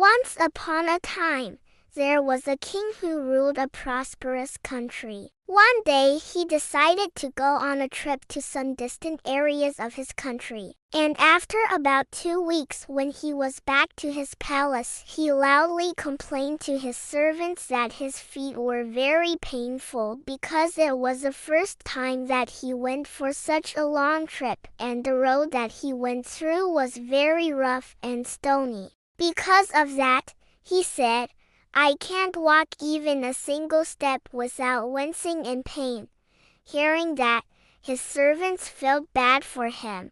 Once upon a time, there was a king who ruled a prosperous country. One day he decided to go on a trip to some distant areas of his country. And after about 2 weeks, when he was back to his palace, he loudly complained to his servants that his feet were very painful because it was the first time that he went for such a long trip, and the road that he went through was very rough and stony. Because of that, he said, "I can't walk even a single step without wincing in pain." Hearing that, his servants felt bad for him,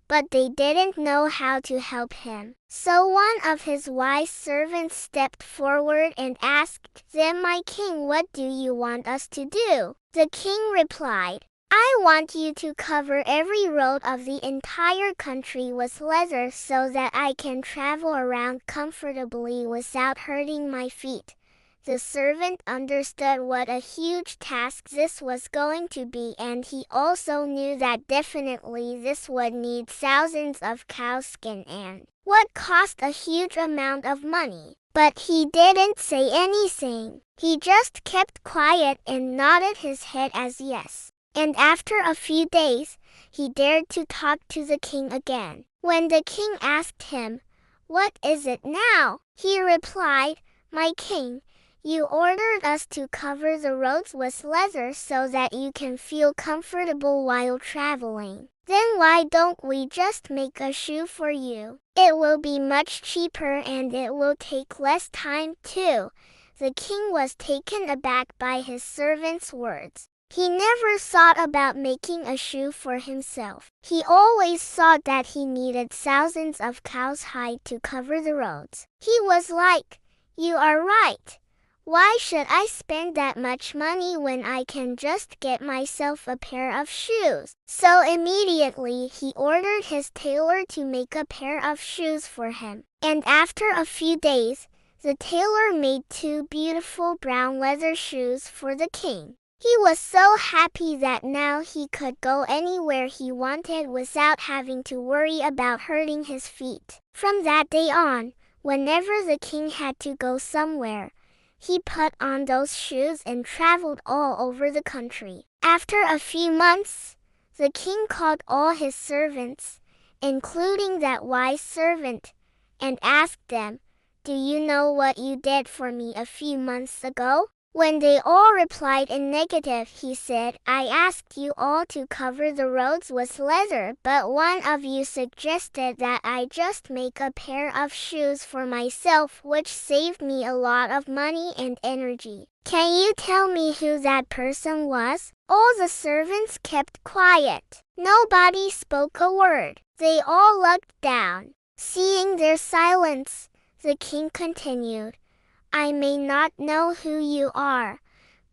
but they didn't know how to help him. So one of his wise servants stepped forward and asked them, "My king, what do you want us to do?" The king replied, "I want you to cover every road of the entire country with leather so that I can travel around comfortably without hurting my feet." The servant understood what a huge task this was going to be, and he also knew that definitely this would need thousands of cow skin and would cost a huge amount of money. But he didn't say anything. He just kept quiet and nodded his head as yes. And after a few days, he dared to talk to the king again. When the king asked him, "What is it now?" he replied, "My king, you ordered us to cover the roads with leather so that you can feel comfortable while traveling. Then why don't we just make a shoe for you? It will be much cheaper and it will take less time too." The king was taken aback by his servant's words. He never thought about making a shoe for himself. He always thought that he needed thousands of cows' hide to cover the roads. He was like, "You are right. Why should I spend that much money when I can just get myself a pair of shoes?" So immediately he ordered his tailor to make a pair of shoes for him. And after a few days, the tailor made 2 beautiful brown leather shoes for the king. He was so happy that now he could go anywhere he wanted without having to worry about hurting his feet. From that day on, whenever the king had to go somewhere, he put on those shoes and traveled all over the country. After a few months, the king called all his servants, including that wise servant, and asked them, "Do you know what you did for me a few months ago?" When they all replied in negative, he said, "I asked you all to cover the roads with leather, but one of you suggested that I just make a pair of shoes for myself, which saved me a lot of money and energy. Can you tell me who that person was?" All the servants kept quiet. Nobody spoke a word. They all looked down. Seeing their silence, the king continued, "I may not know who you are,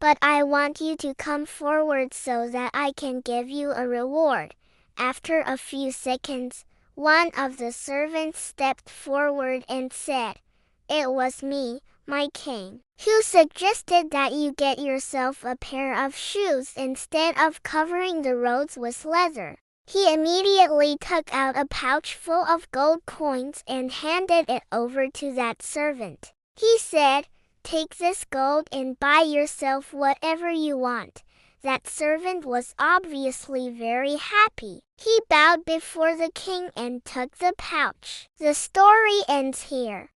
but I want you to come forward so that I can give you a reward." After a few seconds, one of the servants stepped forward and said, "It was me, my king, who suggested that you get yourself a pair of shoes instead of covering the roads with leather." He immediately took out a pouch full of gold coins and handed it over to that servant. He said, "Take this gold and buy yourself whatever you want." That servant was obviously very happy. He bowed before the king and took the pouch. The story ends here.